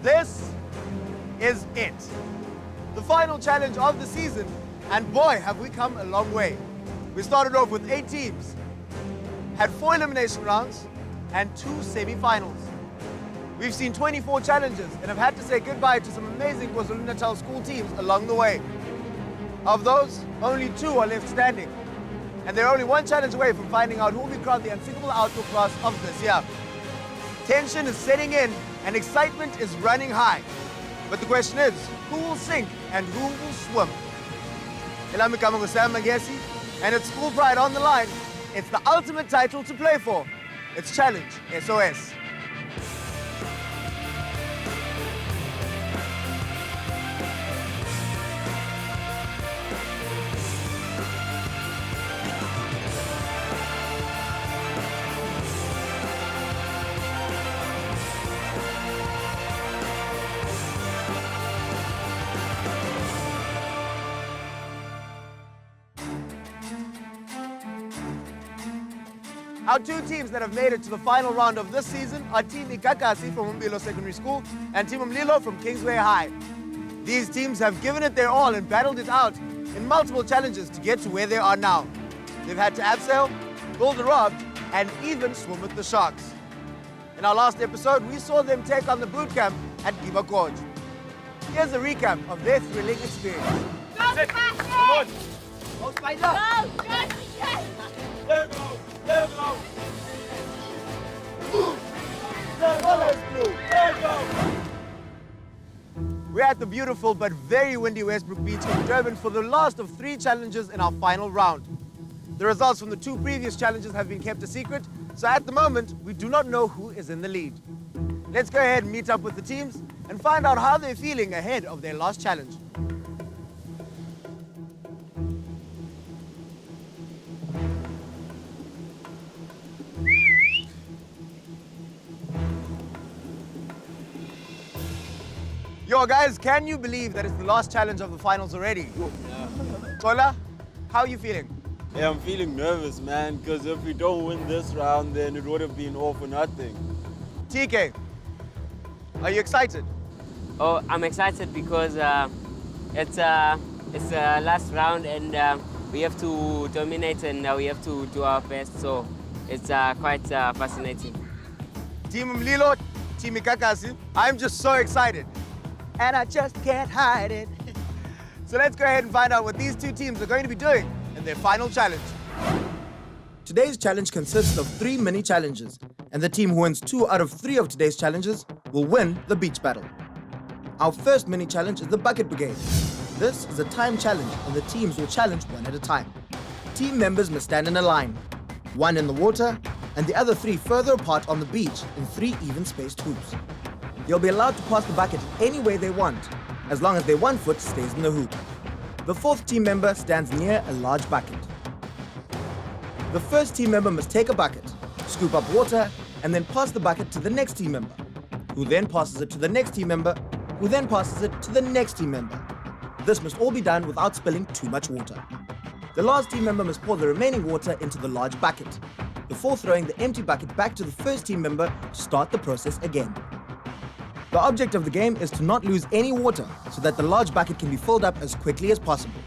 This is it. The final challenge of the season, and boy, have we come a long way. We started off with 8 teams, had 4 elimination rounds, and 2 semi-finals. We've seen 24 challenges and have had to say goodbye to some amazing KwaZulu-Natal school teams along the way. Of those, only 2 are left standing. And they're only 1 challenge away from finding out who will be crowned the unsinkable outdoor class of this year. Tension is setting in and excitement is running high. But the question is, who will sink and who will swim? Elami Kamango Sam Magesi, and it's school pride on the line. It's the ultimate title to play for. It's Challenge SOS. Our 2 teams that have made it to the final round of this season are Team Ikakasi from Umbilo Secondary School and Team Umlilo from Kingsway High. These teams have given it their all and battled it out in multiple challenges to get to where they are now. They've had to abseil, build a raft, and even swim with the sharks. In our last episode, we saw them take on the boot camp at Giba Gorge. Here's a recap of their thrilling experience. Go, Sebastian! Go, Spider! Go, yes, yes! There we go! There we go! There we go! We're at the beautiful but very windy Westbrook Beach in Durban for the last of 3 challenges in our final round. The results from the 2 previous challenges have been kept a secret, so at the moment, we do not know who is in the lead. Let's go ahead and meet up with the teams and find out how they're feeling ahead of their last challenge. Yo, guys, can you believe that it's the last challenge of the finals already? Tola, how are you feeling? Yeah, I'm feeling nervous, man, because if we don't win this round, then it would have been all for nothing. TK, are you excited? Oh, I'm excited because it's the last round and we have to dominate and we have to do our best, so it's quite fascinating. Team Umlilo, Team Ikakasi, I'm just so excited. And I just can't hide it. So let's go ahead and find out what these 2 teams are going to be doing in their final challenge. Today's challenge consists of 3 mini challenges, and the team who wins 2 out of 3 of today's challenges will win the beach battle. Our first mini challenge is the bucket brigade. This is a time challenge, and the teams will challenge 1 at a time. Team members must stand in a line, 1 in the water, and the other 3 further apart on the beach in 3 even-spaced hoops. They'll be allowed to pass the bucket any way they want, as long as their 1 foot stays in the hoop. The 4th team member stands near a large bucket. The first team member must take a bucket, scoop up water, and then pass the bucket to the next team member, who then passes it to the next team member, who then passes it to the next team member. This must all be done without spilling too much water. The last team member must pour the remaining water into the large bucket, before throwing the empty bucket back to the first team member to start the process again. The object of the game is to not lose any water so that the large bucket can be filled up as quickly as possible.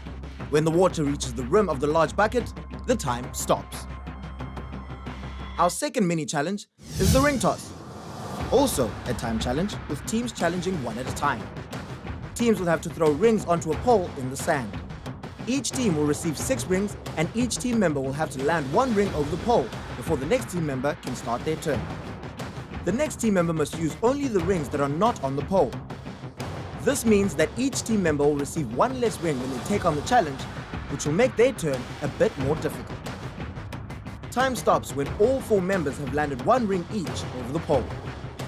When the water reaches the rim of the large bucket, the time stops. Our second mini challenge is the ring toss. Also a time challenge with teams challenging 1 at a time. Teams will have to throw rings onto a pole in the sand. Each team will receive 6 rings and each team member will have to land 1 ring over the pole before the next team member can start their turn. The next team member must use only the rings that are not on the pole. This means that each team member will receive 1 less ring when they take on the challenge, which will make their turn a bit more difficult. Time stops when all 4 members have landed 1 ring each over the pole.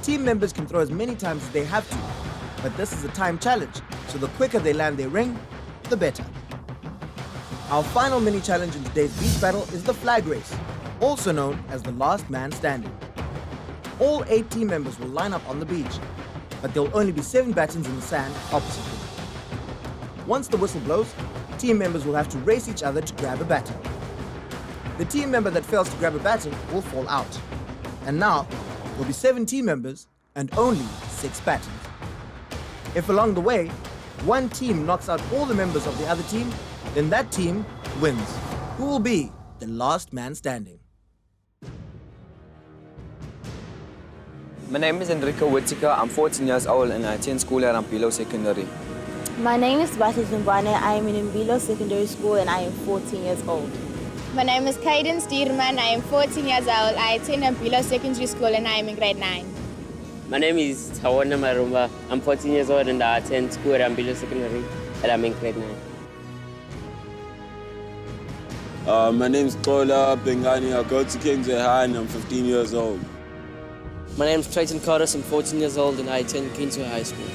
Team members can throw as many times as they have to, but this is a time challenge, so the quicker they land their ring, the better. Our final mini challenge in today's beach battle is the flag race, also known as the last man standing. All 8 team members will line up on the beach, but there will only be 7 battens in the sand opposite them. Once the whistle blows, team members will have to race each other to grab a baton. The team member that fails to grab a baton will fall out. And now, there will be 7 team members and only 6 battens. If along the way, one team knocks out all the members of the other team, then that team wins. Who will be the last man standing? My name is Enrico Whittaker. I'm 14 years old and I attend school at Ampilo Secondary. My name is Bati Zimbane. I am in Mbilo Secondary School and I am 14 years old. My name is Kaiden Stierman. I am 14 years old. I attend Ampilo Secondary School and I am in grade 9. My name is Tawana Marumba. I'm 14 years old and I attend school at Ambilo Secondary and I'm in grade 9. My name is Kola Bengani. I go to Kingsway High and I'm 15 years old. My name is Clayton Carter. I'm 14 years old and I attend Kingsway High School.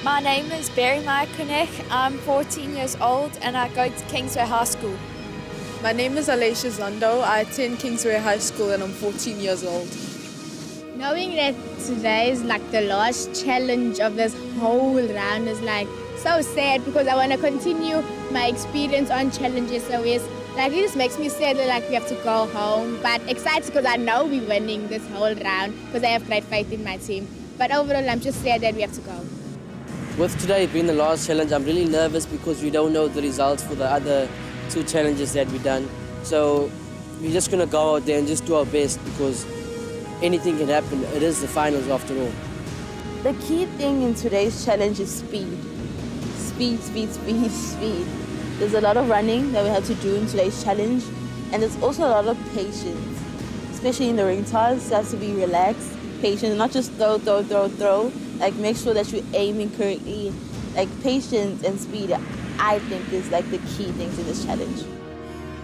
My name is Barry Markonek. I'm 14 years old and I go to Kingsway High School. My name is Alicia Zondo. I attend Kingsway High School and I'm 14 years old. Knowing that today is like the last challenge of this whole round is like so sad because I want to continue my experience on Challenge SOS. Like it just makes me sad that like we have to go home, but excited because I know we're winning this whole round because I have great faith in my team. But overall, I'm just sad that we have to go. With today being the last challenge, I'm really nervous because we don't know the results for the other 2 challenges that we've done. So we're just going to go out there and just do our best because anything can happen. It is the finals after all. The key thing in today's challenge is speed. Speed, speed, speed, speed. There's a lot of running that we have to do in today's challenge, and there's also a lot of patience, especially in the ring toss. You have to be relaxed, patient, not just throw, throw, throw, throw. Like make sure that you're aiming correctly. Like patience and speed, I think is like the key things in this challenge.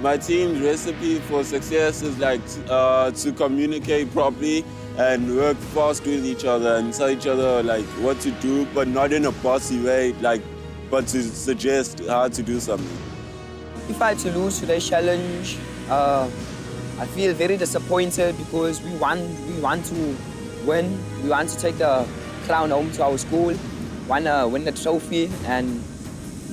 My team's recipe for success is like to communicate properly and work fast with each other and tell each other like what to do, but not in a bossy way, but to suggest how to do something. If I had to lose today's challenge, I feel very disappointed because we want to win. We want to take the crown home to our school, want to win the trophy, and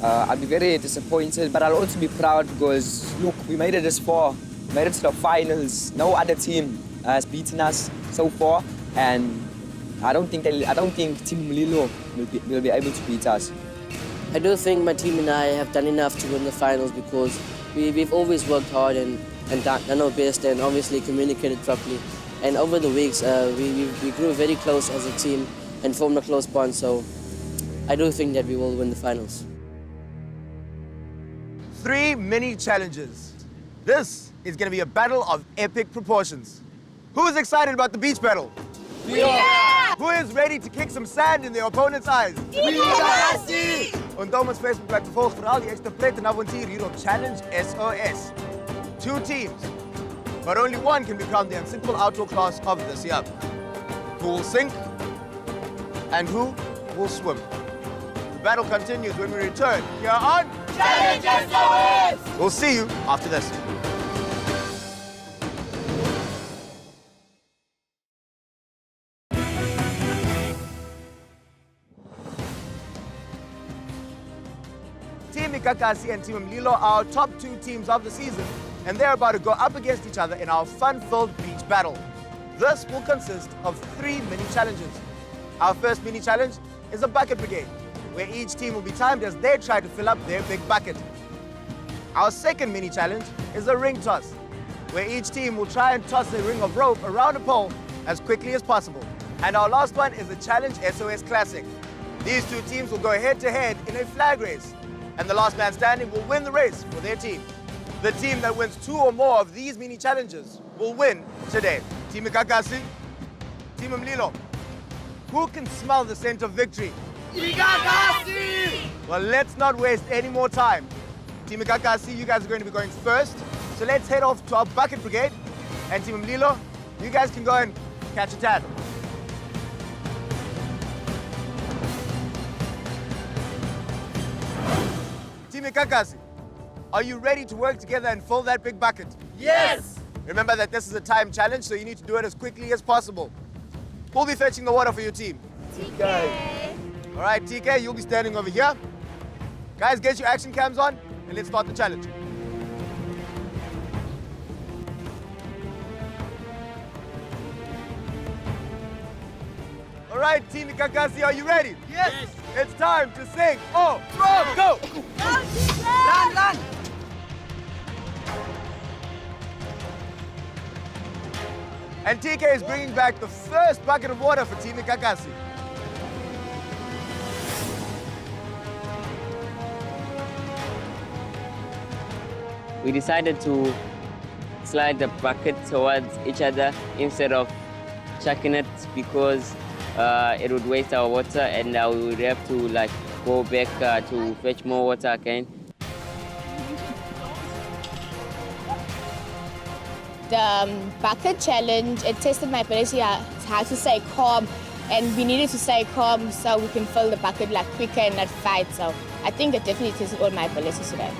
I'll be very disappointed, but I'll also be proud because, look, we made it this far. We made it to the finals. No other team has beaten us so far, and I don't think Team Mlilo will be able to beat us. I do think my team and I have done enough to win the finals because we've always worked hard and done our best and obviously communicated properly. And over the weeks, we grew very close as a team and formed a close bond, so I do think that we will win the finals. 3 mini challenges. This is going to be a battle of epic proportions. Who is excited about the beach battle? Yeah! Who is ready to kick some sand in their opponent's eyes? Yes! Onthou ons Facebookblad te volg vir al die ekstra pret en avontuur hier op Challenge SOS. 2 teams, but only one can be crowned the unsinkable outdoor class of this year. Who will sink and who will swim? The battle continues when we return here on Challenge SOS! We'll see you after this. Team Ikakasi and Team Mlilo are our top 2 teams of the season, and they're about to go up against each other in our fun-filled beach battle. This will consist of 3 mini challenges. Our first mini challenge is a bucket brigade, where each team will be timed as they try to fill up their big bucket. Our second mini challenge is a ring toss, where each team will try and toss a ring of rope around a pole as quickly as possible. And our last one is the Challenge SOS Classic. These 2 teams will go head-to-head in a flag race, and the last man standing will win the race for their team. The team that wins 2 or more of these mini challenges will win today. Team Ikakasi, Team Mlilo. Who can smell the scent of victory? Ikakasi! Well, let's not waste any more time. Team Ikakasi, you guys are going to be going first. So let's head off to our bucket brigade. And Team Mlilo, you guys can go and catch a tan. Team Ikakasi, are you ready to work together and fill that big bucket? Yes! Remember that this is a time challenge, so you need to do it as quickly as possible. Who'll be fetching the water for your team? TK. All right, TK, you'll be standing over here. Guys, get your action cams on, and let's start the challenge. All right, Team Ikakasi, are you ready? Yes! It's time to sing. Oh, go! Run! And TK is bringing back the first bucket of water for Team Kakasi. We decided to slide the bucket towards each other instead of chucking it because it would waste our water and we would have to like go back to fetch more water again. The bucket challenge, it tested my ability how to stay calm, and we needed to stay calm so we can fill the bucket like quicker and not fight. So I think it definitely tested all my abilities today.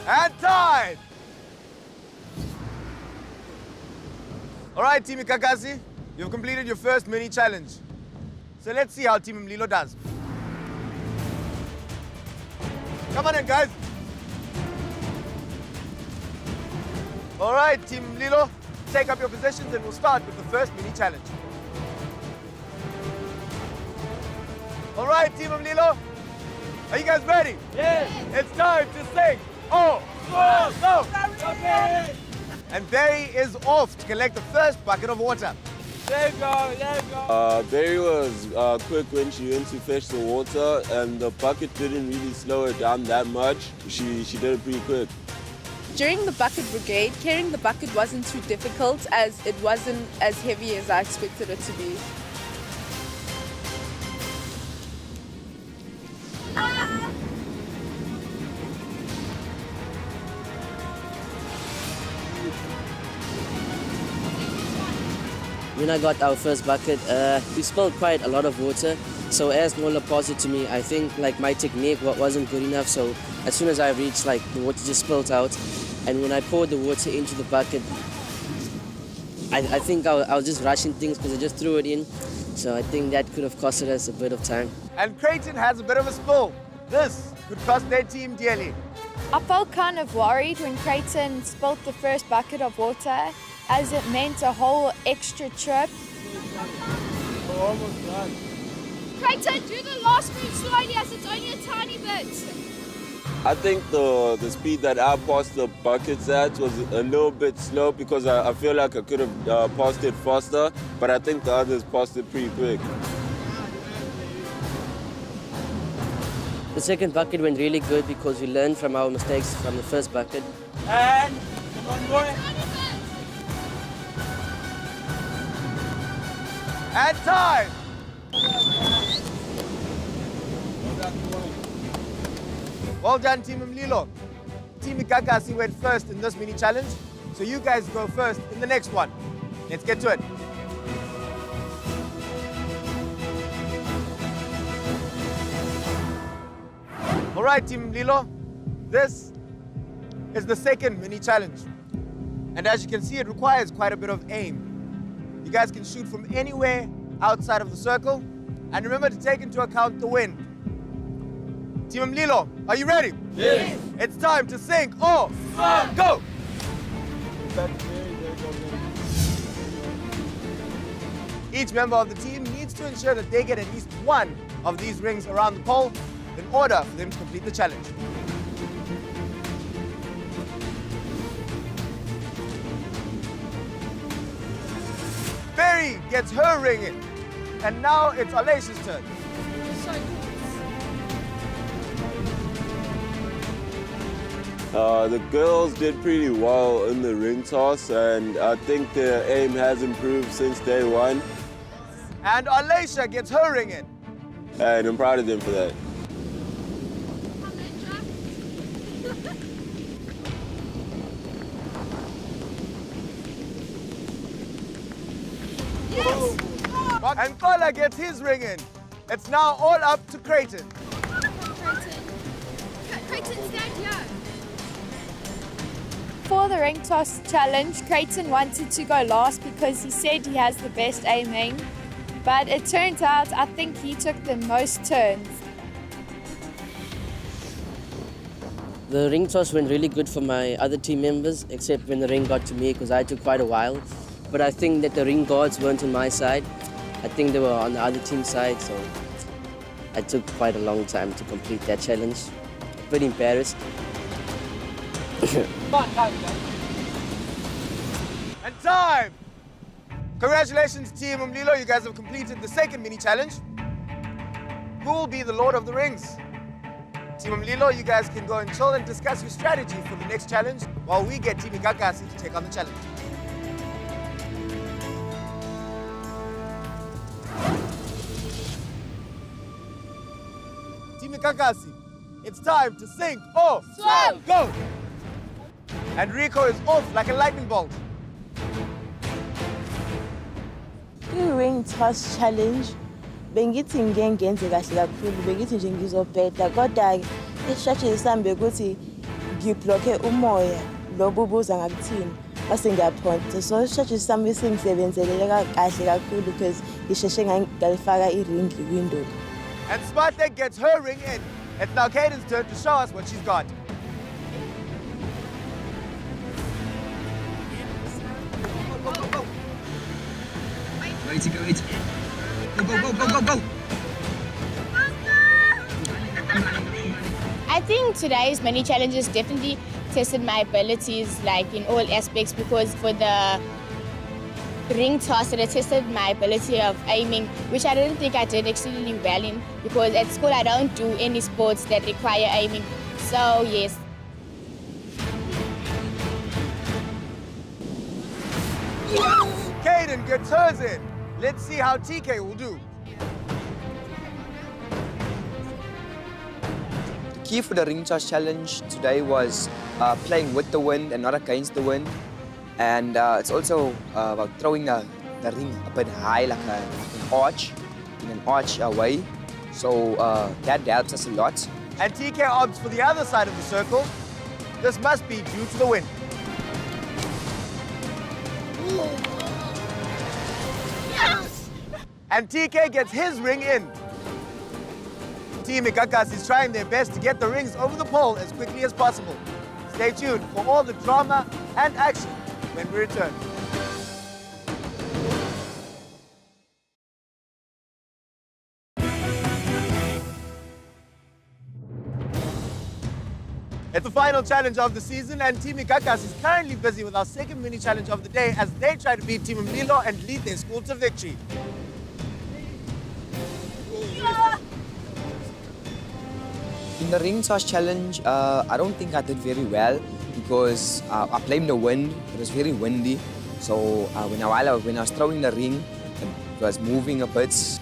And time! All right, Team Kakasi, you've completed your first mini challenge. So let's see how Team Mlilo does. Come on in, guys. All right, Team Mlilo, take up your positions and we'll start with the first mini challenge. All right, Team Mlilo, are you guys ready? Yes. It's time to sing. Oh, go! And Barry is off to collect the first bucket of water. Let's go. Barry was quick when she went to fetch the water, and the bucket didn't really slow her down that much. She did it pretty quick. During the bucket brigade, carrying the bucket wasn't too difficult as it wasn't as heavy as I expected it to be. When I got our first bucket, we spilled quite a lot of water. So as Mola passed it to me, I think like my technique wasn't good enough. So as soon as I reached, like the water just spilled out. And when I poured the water into the bucket, I think I was just rushing things because I just threw it in. So I think that could have costed us a bit of time. And Creighton has a bit of a spill. This could cost their team dearly. I felt kind of worried when Creighton spilled the first bucket of water, as it meant a whole extra trip. We're almost done. Creighton, do the last move slowly as it's only a tiny bit. I think the speed that I passed the buckets at was a little bit slow because I feel like I could have passed it faster, but I think the others passed it pretty quick. The second bucket went really good because we learned from our mistakes from the first bucket. And come on, boy. And time! Well done, Team Mlilo. Team Kakasi went first in this mini challenge, so you guys go first in the next one. Let's get to it. All right, Team Mlilo, this is the second mini challenge. And as you can see, it requires quite a bit of aim. You guys can shoot from anywhere outside of the circle. And remember to take into account the wind. Team Mlilo, are you ready? Yes. It's time to sing. Oh, go! Each member of the team needs to ensure that they get at least one of these rings around the pole in order for them to complete the challenge. Barry gets her ring in. And now it's Alesha's turn. The girls did pretty well in the ring toss, and I think their aim has improved since day one. And Alesha gets her ring in. And I'm proud of them for that. And Kola gets his ring in. It's now all up to Creighton. Creighton, stand here. For the ring toss challenge, Creighton wanted to go last because he said he has the best aiming. But it turned out I think he took the most turns. The ring toss went really good for my other team members, except when the ring got to me because I took quite a while. But I think that the ring guards weren't on my side. I think they were on the other team's side, so I took quite a long time to complete that challenge. Pretty embarrassed. And time! Congratulations, Team Umlilo. You guys have completed the second mini challenge. Who will be the Lord of the Rings? Team Umlilo, you guys can go and chill and discuss your strategy for the next challenge while we get Team Ikakasi to take on the challenge. Team Ikakasi, it's time to sink or swim! Go! And Rico is off like a lightning bolt. I-ring toss challenge bengithi ngeke ngenze kahle kakhulu, bengithi nje ngizobheda, kodwa i-strategy sami ukuthi ngibhlokhe umoya lo bubuza ngakuthini base ngiyaphonsa. So i-strategy sami singisebenzele kahle kakhulu because ngisheshe ngalifaka i-ring window. And Smartleg gets her ring in. It's now Caden's turn to show us what she's got. Wait. Go. I think today's many challenges definitely tested my abilities like in all aspects, because for the ring toss it tested my ability of aiming, which I didn't think I did exceedingly well in, because at school I don't do any sports that require aiming. So yes. Caden gets hers in. Let's see how TK will do. The key for the ring toss challenge today was playing with the wind and not against the wind. And it's also about throwing the ring a bit high, like an arch, in an arch way. So that helps us a lot. And TK opts for the other side of the circle. This must be due to the wind. Yes! And TK gets his ring in. Team Ikakas is trying their best to get the rings over the pole as quickly as possible. Stay tuned for all the drama and action when we return. It's the final challenge of the season, and Team Ikakas is currently busy with our second mini challenge of the day as they try to beat Team Mlilo and lead their school to victory. In the ring toss challenge, I don't think I did very well because I blamed the wind. It was very windy. So when I was throwing the ring, it was moving a bit.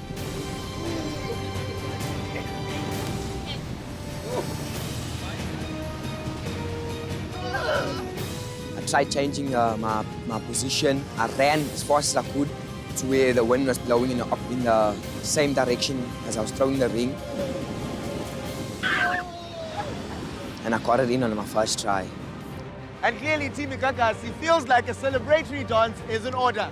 I tried changing my position. I ran as fast as I could to where the wind was blowing in the same direction as I was throwing the ring. And I got it in on my first try. And clearly, Team Ikakasi feels like a celebratory dance is in order.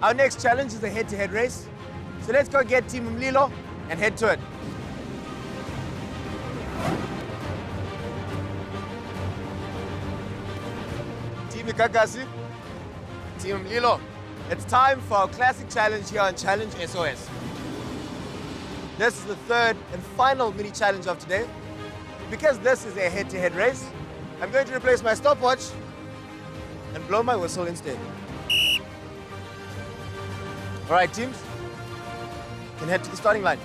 Our next challenge is a head-to-head race. So let's go get Team Mlilo and head to it. Team Ikakasi, Team Mlilo, it's time for our classic challenge here on Challenge SOS. This is the third and final mini challenge of today. Because this is a head-to-head race, I'm going to replace my stopwatch and blow my whistle instead. All right, teams, you can head to the starting line.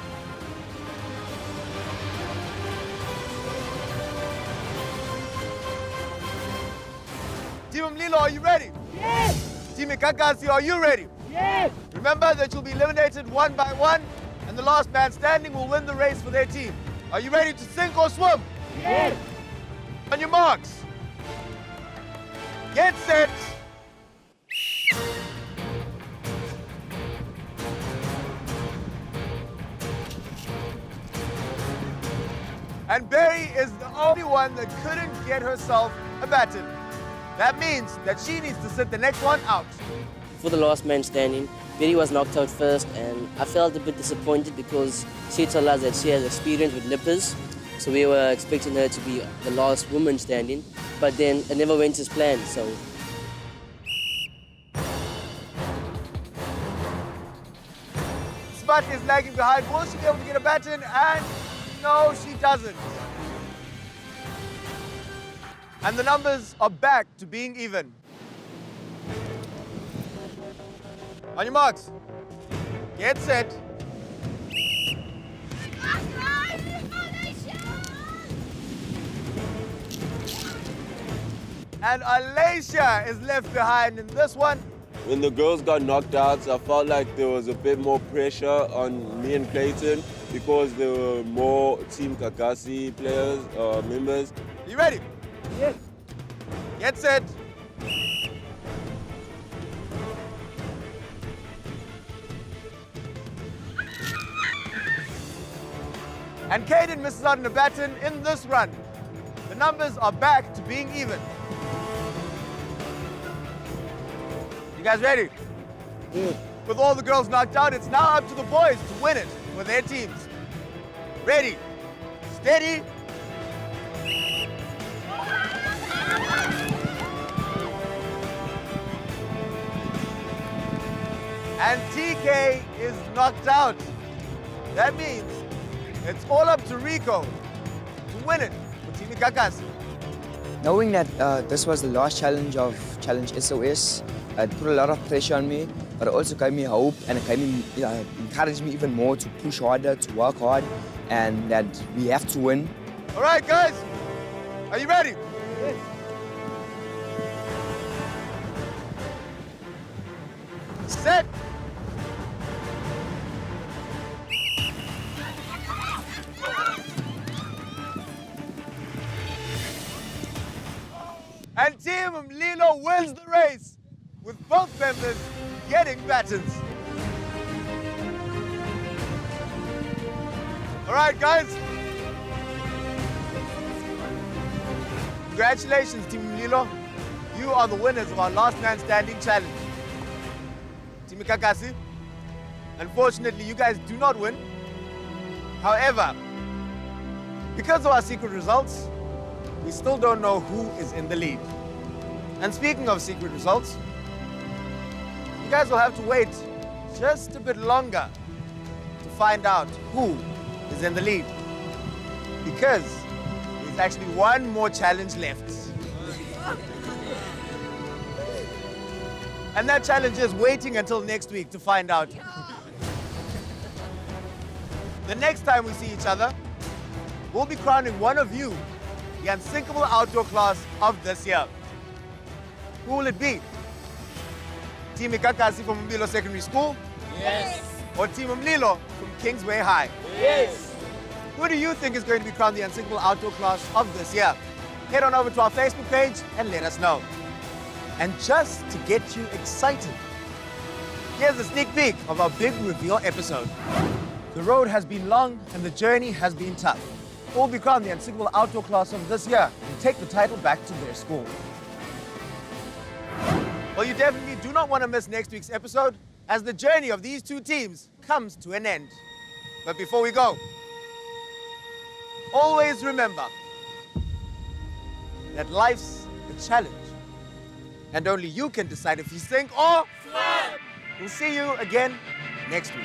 Team Mlilo, are you ready? Yes! Team Ikakasi, are you ready? Yes! Remember that you'll be eliminated one by one, and the last man standing will win the race for their team. Are you ready to sink or swim? Yes! On your marks. Get set. And Berry is the only one that couldn't get herself a baton. That means that she needs to sit the next one out. For the last man standing, Betty was knocked out first, and I felt a bit disappointed because she told us that she has experience with lippers. So we were expecting her to be the last woman standing, but then it never went as planned. So Smut is lagging behind. Will she be able to get a baton? And no, she doesn't. And the numbers are back to being even. On your marks. Get set. And Alicia is left behind in this one. When the girls got knocked out, I felt like there was a bit more pressure on me and Clayton because there were more Team Kakasi players, members. You ready? Yes. Get set. And Caden misses out on a baton in this run. The numbers are back to being even. You guys ready? With all the girls knocked out, it's now up to the boys to win it for their teams. Ready, steady. And TK is knocked out. That means it's all up to Rico to win it for Team Kakasi. Knowing that this was the last challenge of Challenge SOS, it put a lot of pressure on me, but it also gave me hope and it gave me, encouraged me even more to push harder, to work hard, and that we have to win. All right, guys, are you ready? Yes. Set. And Team Mlilo wins the race, with both members getting batons. All right, guys. Congratulations, Team Mlilo. You are the winners of our last man standing challenge. Team Kakasi, unfortunately, you guys do not win. However, because of our secret results, we still don't know who is in the lead. And speaking of secret results, you guys will have to wait just a bit longer to find out who is in the lead. Because there's actually one more challenge left. And that challenge is waiting until next week to find out. The next time we see each other, we'll be crowning one of you the unsinkable outdoor class of this year. Who will it be? Team Kakasi from Mlilo Secondary School? Yes. Or Team Mlilo from Kingsway High? Yes. Who do you think is going to be crowned the unsinkable outdoor class of this year? Head on over to our Facebook page and let us know. And just to get you excited, here's a sneak peek of our big reveal episode. The road has been long and the journey has been tough. Who will be crowned the unsinkable outdoor class of this year and take the title back to their school? Well, you definitely do not want to miss next week's episode as the journey of these two teams comes to an end. But before we go, always remember that life's a challenge and only you can decide if you sink or swim. We'll see you again next week.